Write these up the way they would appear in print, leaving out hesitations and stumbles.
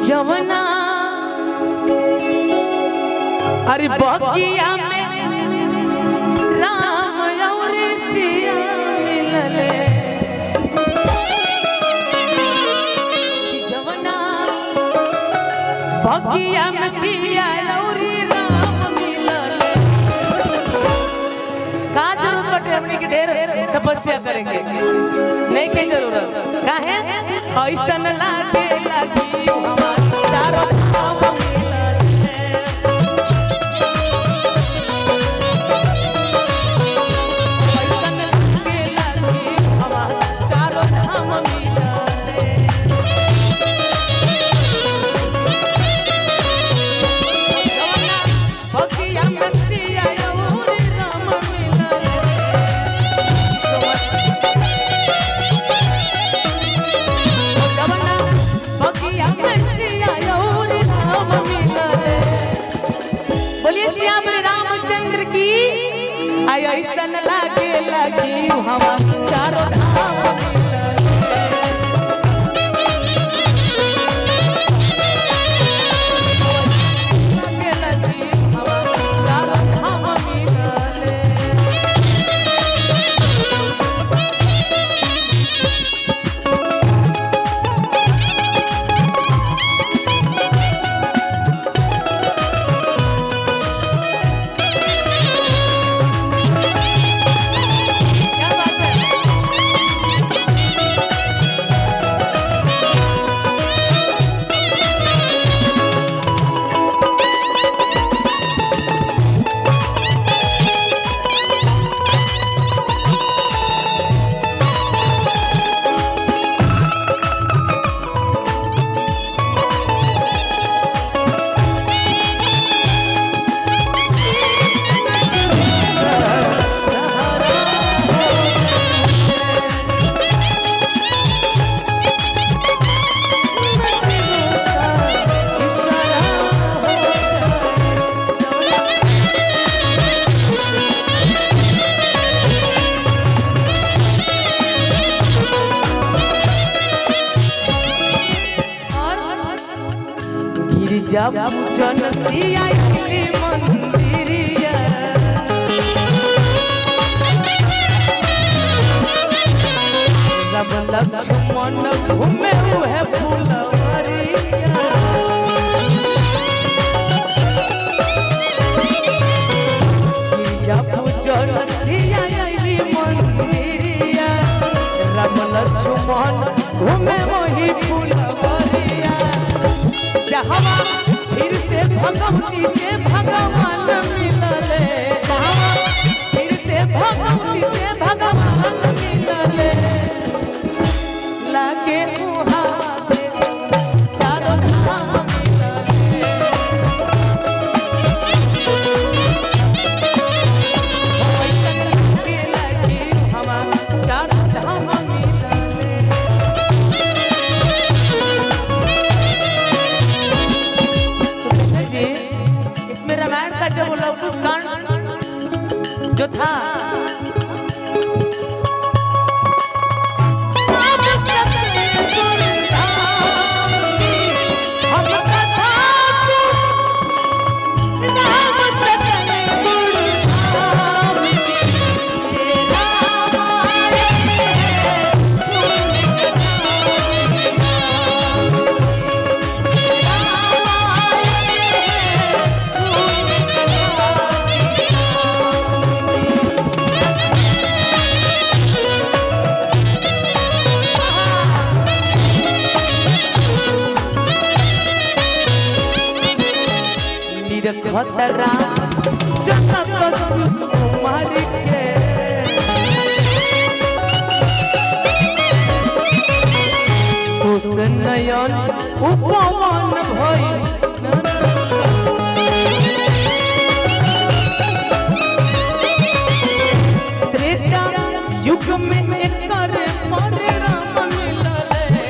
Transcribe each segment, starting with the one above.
जवना अरे बगिया में राम और सिया मिलले जवना बगिया में सिया और राम मिलले का जरूरत पड़े हमने की ढेर तपस्या करेंगे नहीं के जरूरत काहे ऐसा न लागे लगी हमार चारों धाम ऐसा लागे लगी हम चारों धाम जब जनसिया मंदिरिया सब लक्ष्मण घूमे हुए फुलवरिया जब जनसिया मंदिरिया राम लक्ष्मण घूमे वही फुलवरिया जहाँ फिर से भगवती से भगवान मिलले फिर से भगवती से भगवान मिलले लागे चारों धाम मिलले लागे हमारा चारों धाम जब वो लवकुश कांड जो था खतरा जनक कुमार के नयन उपवन भइल त्रेता युग में एकर परिणाम मिलले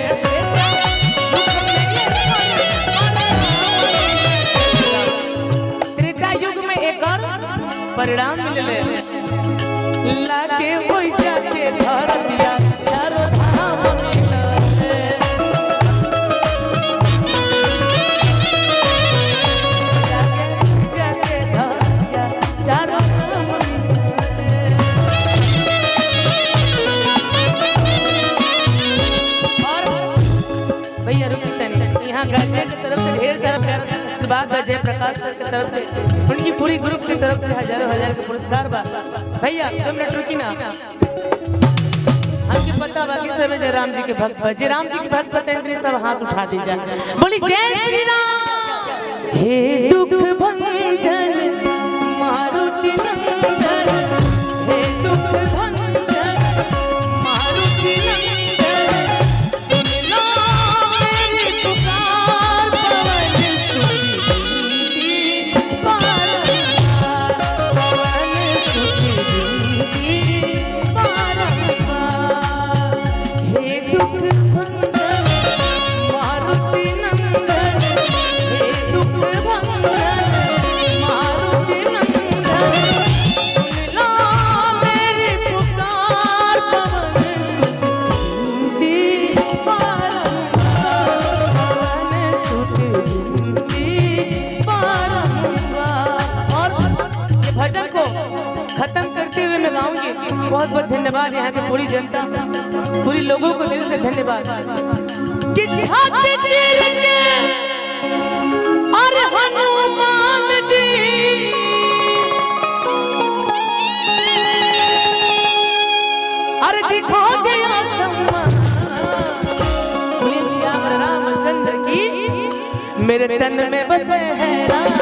परिणाम मिलले लाके होई जाके धर दिया चारों धाम मिलले भैया रुकी तनी, यहाँ गार्जियन की तरफ से ढेर सारा प्यार आशीर्वाद बा, जय प्रकाश सर की तरफ से, उनकी पूरी ग्रुप की तरफ से हजारों हजार के पुरस्कार बा। भैया 2 मिनट रुकी ना, हमके पता बाकी सब जय राम जी के भक्त बा, जय राम जी के भक्त पतेंद्री सब हाथ उठा दीजा, बोली जय श्री राम। हे दुख भंजन मारुति नंदन, हे दुख भंजन मारुति नंदन, सुन लो मेरी पुकार, पवन सुखी बारंबार, पवन सुखी बारंबार। हे दुख भंजन मारुति नंदन, हे दुख भंजन मारुति नंदन, सुन लो मेरी पुकार, पवन सुखी बारंबार, पवन सुखी बारंबार। और ये भजन को खत्म करते हुए मैं गाऊंगी। बहुत बहुत धन्यवाद यहाँ की पूरी जनता, पूरी लोगों को दिल से धन्यवाद कि छाती चीर के और हनुमान जी अरे दिखा दिया सम्मान, श्याम रामचंद्र की मेरे तन में बसे है राम।